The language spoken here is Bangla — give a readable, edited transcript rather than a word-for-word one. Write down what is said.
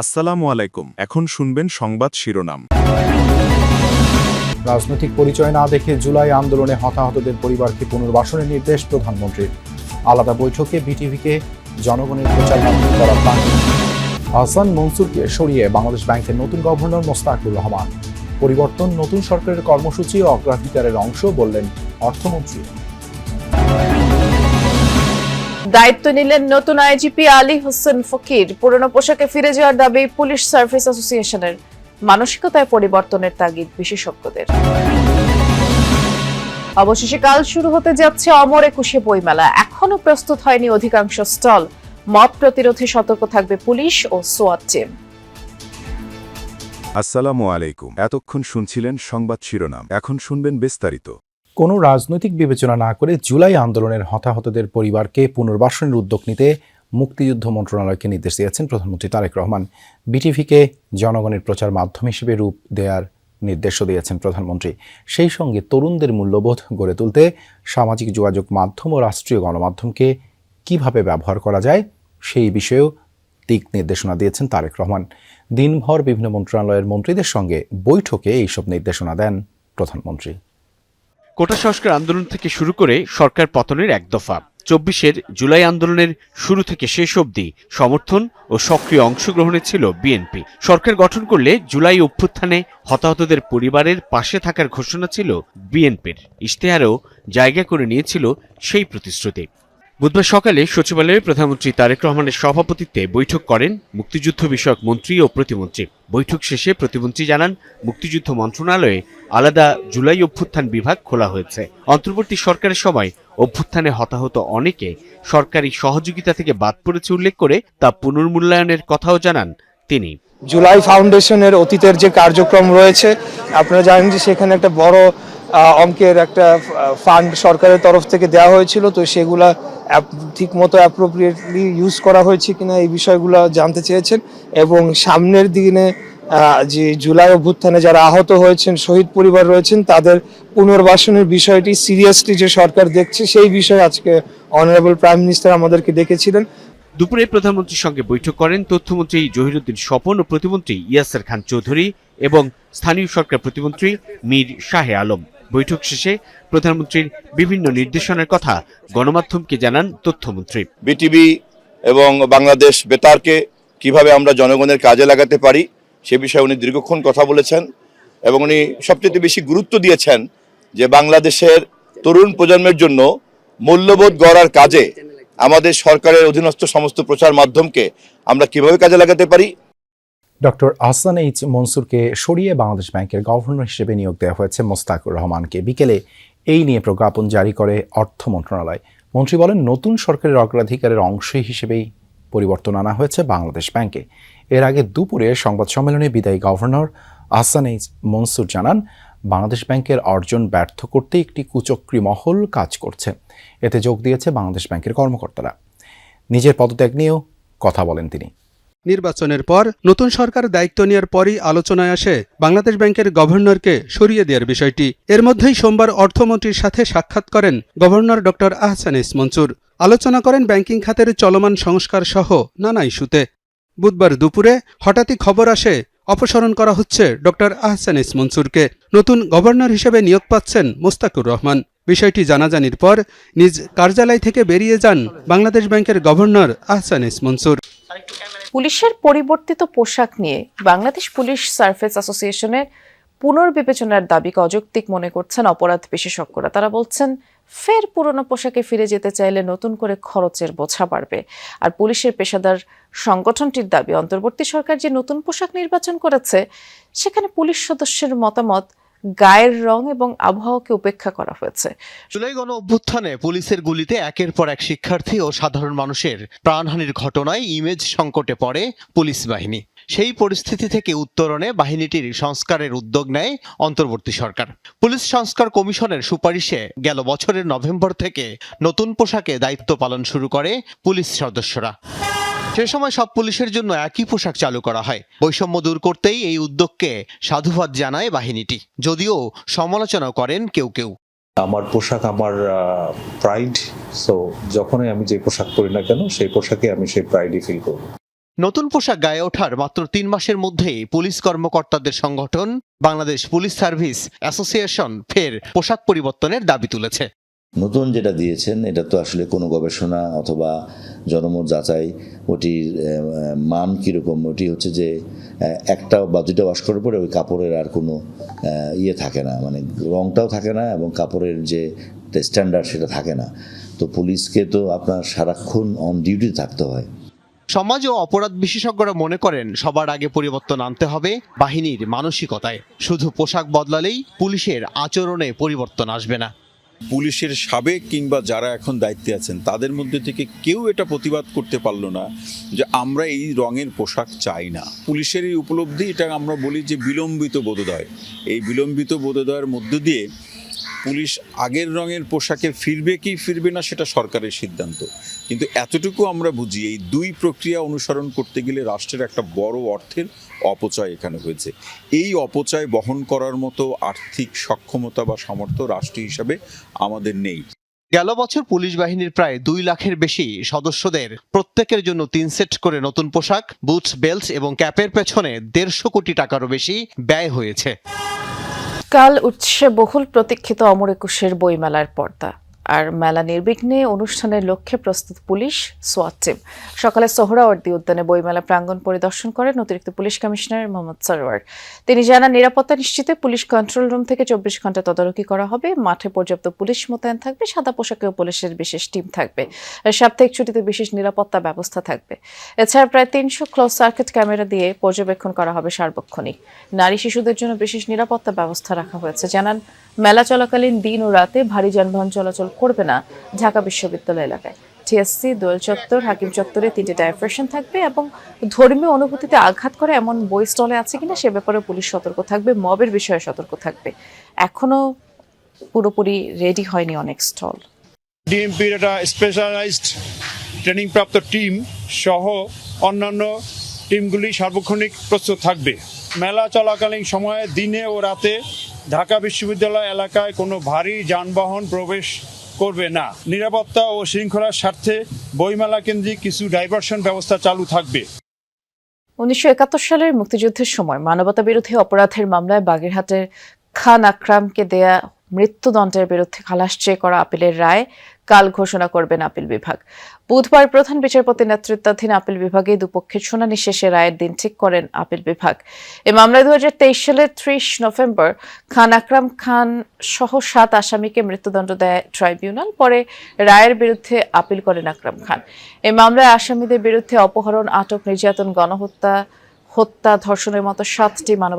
আসসালামু আলাইকুম। এখন শুনবেন সংবাদ শিরোনাম। রাজনৈতিক পরিচয় না দেখে জুলাই আন্দোলনে হতাহতদের পরিবারকে পুনর্বাসনের নির্দেশ প্রধানমন্ত্রীর। আলাদা বৈঠকে বিটিভিকে জনগণের প্রচার মাধ্যম করার প্ল্যান। আহসান মনসুরকে সরিয়ে বাংলাদেশ ব্যাংকের নতুন গভর্নর মোস্তাকুর রহমান। পরিবর্তন নতুন সরকারের কর্মসূচি ও অগ্রাধিকারের অংশ বললেন অর্থমন্ত্রী। দায়িত্ব নিলেন নতুন আইজিপি আলী হোসেন ফকির। পুরনো পোশাকে ফিরে যাওয়ার দাবি পুলিশ সার্ভিস অ্যাসোসিয়েশনের। মানসিকতায় পরিবর্তনের তাগিদ বিশেষজ্ঞদের। অবশেষে কাল শুরু হতে যাচ্ছে অমর একুশে বইমেলা। এখনো প্রস্তুত হয়নি অধিকাংশ স্টল। মব প্রতিরোধে সতর্ক থাকবে পুলিশ ও সোয়াট টিম। আসসালামু আলাইকুম। এতক্ষণ শুনছিলেন সংবাদ শিরোনাম, এখন শুনবেন বিস্তারিত। কোনো রাজনৈতিক বিবেচনা না করে জুলাই আন্দোলনের হতাহতদের পরিবারকে পুনর্বাসনের উদ্যোগ নিতে মুক্তিযুদ্ধ মন্ত্রণালয়কে নির্দেশ দিয়েছেন প্রধানমন্ত্রী তারেক রহমান। বিটিভিকে জনগণের প্রচার মাধ্যম হিসেবে রূপ দেওয়ার নির্দেশও দিয়েছেন প্রধানমন্ত্রী। সেই সঙ্গে তরুণদের মূল্যবোধ গড়ে তুলতে সামাজিক যোগাযোগ মাধ্যম ও রাষ্ট্রীয় গণমাধ্যমকে কিভাবে ব্যবহার করা যায় সেই বিষয়েও দিক নির্দেশনা দিয়েছেন তারেক রহমান। দিনভর বিভিন্ন মন্ত্রণালয়ের মন্ত্রীদের সঙ্গে বৈঠকে এইসব নির্দেশনা দেন প্রধানমন্ত্রী। কোটা সংস্কার আন্দোলন থেকে শুরু করে সরকার পতনের এক দফা, ২৪-এর জুলাই আন্দোলনের শুরু থেকে শেষ অবধি সমর্থন ও সক্রিয় অংশগ্রহণে ছিল বিএনপি। সরকার গঠন করলে জুলাই অভ্যুত্থানে হতাহতদের পরিবারের পাশে থাকার ঘোষণা ছিল বিএনপির। ইশতেহারেও জায়গা করে নিয়েছিল সেই প্রতিশ্রুতি। বুধবার সকালে সচিবালয়ে প্রধানমন্ত্রী তারেক রহমানের সভাপতিত্বে বৈঠক করেন মুক্তিযুদ্ধ বিষয়ক মন্ত্রী ও প্রতিমন্ত্রী। বৈঠক শেষে প্রতিমন্ত্রী জানান, মুক্তিযুদ্ধ মন্ত্রণালয়ে আলাদা জুলাই অভ্যুত্থান বিভাগ খোলা হয়েছে। অন্তর্বর্তী সরকারের সময় অভ্যুত্থানে হতাহত অনেকে সরকারি সহযোগিতা থেকে বাদ পড়েছে উল্লেখ করে তা পুনর্মূল্যায়নের কথাও জানান তিনি। জুলাই ফাউন্ডেশনের অতীতের যে কার্যক্রম রয়েছে, আপনারা জানেন যে সেখানে একটা বড় অঙ্কের একটা ফান্ড সরকারের তরফ থেকে দেওয়া হয়েছিল। তো সেগুলা ঠিক মতো অ্যাপ্রোপ্রিয়েটলি ইউজ করা হয়েছে কিনা এই বিষয়গুলো জানতে চেয়েছেন, এবং সামনের দিনে যে জুলাই অভ্যুত্থানে যারা আহত হয়েছেন, শহীদ পরিবার রয়েছেন, তাদের পুনর্বাসনের বিষয়টি সিরিয়াসলি যে সরকার দেখছে সেই বিষয়ে আজকে অনারেবল প্রাইম মিনিস্টার আমাদেরকে ডেকেছিলেন। দুপুরে প্রধানমন্ত্রীর সঙ্গে বৈঠক করেন তথ্যমন্ত্রী জহিরুদ্দিন স্বপন ও প্রতিমন্ত্রী ইয়াসের খান চৌধুরী এবং স্থানীয় সরকার প্রতিমন্ত্রী মীর শাহে আলম। বৈঠক শেষে প্রধানমন্ত্রীর বিভিন্ন নির্দেশনার কথা গণমাধ্যমকে জানান তথ্যমন্ত্রী। বিটিভি এবং বাংলাদেশ বেতারকে কিভাবে আমরা জনগণের কাজে লাগাতে পারি সে বিষয়ে উনি দীর্ঘক্ষণ কথা বলেছেন, এবং উনি সবচেয়ে বেশি গুরুত্ব দিয়েছেন যে বাংলাদেশের তরুণ প্রজন্মের জন্য মূল্যবোধ গড়ার কাজে আমাদের সরকারের অধীনস্থ সমস্ত প্রচার মাধ্যমকে আমরা কিভাবে কাজে লাগাতে পারি। ডক্টর আহসান মনসুরকে সরিয়ে বাংলাদেশ ব্যাংকের গভর্নর হিসেবে নিয়োগ দেওয়া হয়েছে মোস্তাকুর রহমানকে। বিকেলে এই নিয়ে প্রজ্ঞাপন জারি করে অর্থ মন্ত্রণালয়। মন্ত্রী বলেন, নতুন সরকারের অগ্রাধিকারের অংশ হিসেবেই পরিবর্তন আনা হয়েছে বাংলাদেশ ব্যাংকে। এর আগে দুপুরে সংবাদ সম্মেলনে বিদায়ী গভর্নর আহসান মনসুর জানান, বাংলাদেশ ব্যাংকের অর্জন ব্যর্থ করতে একটি কুচক্রী মহল কাজ করছে। এতে যোগ দিয়েছে বাংলাদেশ ব্যাংকের কর্মকর্তারা। নিজের পদত্যাগ নিয়েও কথা বলেন তিনি। নির্বাচনের পর নতুন সরকার দায়িত্ব নেওয়ার পরই আলোচনায় আসে বাংলাদেশ ব্যাংকের গভর্নরকে সরিয়ে দেওয়ার বিষয়টি। এর মধ্যেই সোমবার অর্থমন্ত্রীর সাথে সাক্ষাৎ করেন গভর্নর ডক্টর আহসান মনসুর। আলোচনা করেন ব্যাংকিং খাতের চলমান সংস্কার সহ নানা ইস্যুতে। বুধবার দুপুরে হঠাৎই খবর আসে অপসারণ করা হচ্ছে ডক্টর আহসান মনসুরকে। নতুন গভর্নর হিসেবে নিয়োগ পাচ্ছেন মোস্তাকুর রহমান। বিষয়টি জানাজানির পর নিজ কার্যালয় থেকে বেরিয়ে যান বাংলাদেশ ব্যাংকের গভর্নর আহসান মনসুর। পুলিশের পরিবর্তিত পোশাক নিয়ে বাংলাদেশ পুলিশ সার্ভিস অ্যাসোসিয়েশনের পুনর্বিবেচনার দাবিকে অযৌক্তিক মনে করছেন অপরাধ বিশেষজ্ঞরা। তারা বলছেন, ফের পুরনো পোশাকে ফিরে যেতে চাইলে নতুন করে খরচের বোঝা বাড়বে। আর পুলিশের পেশাদার সংগঠনটির দাবি, অন্তর্বর্তী সরকার যে নতুন পোশাক নির্বাচন করেছে সেখানে পুলিশ সদস্যের মতামত, গায়ের রং এবং আবহাওয়াকে উপেক্ষা করা হয়েছে। জুলাই গণ অভ্যুত্থানে পুলিশের গুলিতে একের পর এক শিক্ষার্থী ও সাধারণ মানুষের প্রাণহানির ঘটনায় ইমেজ সংকটে পড়ে পুলিশ বাহিনী। সেই পরিস্থিতি থেকে উত্তরণে বাহিনীটির সংস্কারের উদ্যোগ নেয় অন্তর্বর্তী সরকার। পুলিশ সংস্কার কমিশনের সুপারিশে গেল বছরের নভেম্বর থেকে নতুন পোশাকে দায়িত্ব পালন শুরু করে পুলিশ সদস্যরা। সে সময় সব পুলিশের জন্য একই পোশাক চালু করা হয়। বৈষম্য দূর করতেই এই উদ্যোগকে সাধুবাদ জানায় বাহিনীটি, যদিও সমালোচনা করেন কেউ কেউ। আমার পোশাক আমার প্রাইড, সো যখনই আমি যে পোশাক পরি না কেন সেই পোশাকে আমি সেই প্রাইডই ফিল করব। নতুন পোশাক গায়ে ওঠার মাত্র 3 মাসের মধ্যেই পুলিশ কর্মকর্তাদের সংগঠন বাংলাদেশ পুলিশ সার্ভিস অ্যাসোসিয়েশন ফের পোশাক পরিবর্তনের দাবি তুলেছে। নতুন যেটা দিয়েছেন এটা তো আসলে কোনো গবেষণা অথবা জনমত যাচাই ওটির মান কীরকম, ওটি হচ্ছে যে একটা বা দুইটা ওয়াশ করার পরে ওই কাপড়ের আর কোনো ইয়ে থাকে না, মানে রংটাও থাকে না এবং কাপড়ের যে স্ট্যান্ডার্ড সেটা থাকে না। তো পুলিশকে তো আপনার সারাক্ষণ অন ডিউটি থাকতে হয়। সমাজ ও অপরাধ বিশেষজ্ঞরা মনে করেন সবার আগে পরিবর্তন আনতে হবে বাহিনীর মানসিকতায়। শুধু পোশাক বদলালেই পুলিশের আচরণে পরিবর্তন আসবে না। পুলিশের সাবেক কিংবা যারা এখন দায়িত্বে আছেন তাদের মধ্যে থেকে কেউ এটা প্রতিবাদ করতে পারলো না যে আমরা এই রঙের পোশাক চাই না। পুলিশের এই উপলব্ধি, এটা আমরা বলি যে বিলম্বিত বোধোদয়। এই বিলম্বিত বোধোদয়ের মধ্য দিয়ে পুলিশ আগের রঙের পোশাকে ফিরবে কি ফিরবে না সেটা সরকারের সিদ্ধান্ত। কিন্তু এতটুকু আমরা বুঝি এই দুই প্রক্রিয়া অনুসরণ করতে গেলে রাষ্ট্রের একটা বড় অর্থের অপচয় এখানে হয়েছে। এই অপচয় বহন করার মতো আর্থিক সক্ষমতা বা সামর্থ্য রাষ্ট্র হিসাবে আমাদের নেই। গেল বছর পুলিশ বাহিনীর প্রায় 2 লাখের বেশি সদস্যদের প্রত্যেকের জন্য 3 সেট করে নতুন পোশাক, বুটস, বেল্ট এবং ক্যাপের পেছনে 150 কোটি টাকারও বেশি ব্যয় হয়েছে। কাল উৎসে বহুল প্রতীক্ষিত অমর একুশের বইমেলার পর্দা, আর মেলা নির্বিঘ্নে অনুষ্ঠানের লক্ষ্যে প্রস্তুত পুলিশ সোয়াট টিম। সকালে সোহরাওয়ার্দী উদ্যানে বইমেলা প্রাঙ্গণ পরিদর্শন করেন অতিরিক্ত পুলিশ কমিশনার মোহাম্মদ সরওয়ার। তিনি জানান, নিরাপত্তা নিশ্চিতে পুলিশ কন্ট্রোল রুম থেকে 24 ঘন্টা তদারকি করা হবে। মাঠে পর্যাপ্ত পুলিশ মোতায়েন থাকবে, সাদা পোশাকেও পুলিশের বিশেষ টিম থাকবে। সাপ্তাহিক ছুটিতে বিশেষ নিরাপত্তা ব্যবস্থা থাকবে। এছাড়া প্রায় 300 ক্লোজ সার্কিট ক্যামেরা দিয়ে পর্যবেক্ষণ করা হবে সার্বক্ষণিক। নারী শিশুদের জন্য বিশেষ নিরাপত্তা ব্যবস্থা রাখা হয়েছে। জানান, মেলা চলাকালীন দিন ও রাতে ভারী যানবাহন চলাচল করবে না ঢাকা বিশ্ববিদ্যালয় এলাকায়। টিএসসি, দোয়েল চত্বর, হাকিম চত্বরে 3টে ডাইভারশন থাকবে এবং ধর্মীয় অনুভূতিতে আঘাত করে এমন বই স্টলে আছে কিনা সে ব্যাপারে পুলিশ সতর্ক থাকবে, মবের বিষয়ে সতর্ক থাকবে। এখনো পুরোপুরি রেডি হয়নি অনেক স্টল। ডিএমপির একটা স্পেশালাইজড ট্রেনিং প্রাপ্ত টিম সহ অন্যান্য টিমগুলি সার্বক্ষণিক প্রস্তুত থাকবে। মেলা চলাকালীন সময়ে দিনে ও রাতে ঢাকা বিশ্ববিদ্যালয় এলাকায় কোনো ভারী যানবাহন প্রবেশ করবে না। নিরাপত্তা ও শৃঙ্খলার স্বার্থে বইমেলা কেন্দ্রিক কিছু ডাইভারশন ব্যবস্থা চালু থাকবে। 1971 সালের মুক্তিযুদ্ধের সময় মানবতা বিরোধী অপরাধের মামলায় বাগেরহাটের খান আকরামকে দেয়া মৃত্যুদণ্ডের বিরুদ্ধে খালাস চেয়ে করা আপিলের রায় কাল ঘোষণা করবেন আপিল বিভাগ। বুধবার প্রধান বিচারপতির নেতৃত্বাধীন আপিল বিভাগে দুপক্ষের শুনানি শেষে রায়ের দিন ঠিক করেন আপিল বিভাগ। এ মামলায় 2023 সালের 30 নভেম্বর খান আকরাম খান সহ 7 আসামিকে মৃত্যুদণ্ড দেয় ট্রাইব্যুনাল। পরে রায়ের বিরুদ্ধে আপিল করেন আকরাম খান। এ মামলায় আসামিদের বিরুদ্ধে অপহরণ, আটক, নির্যাতন, গণহত্যা, হত্যা, ধর্ষণের মতো 7টি মানব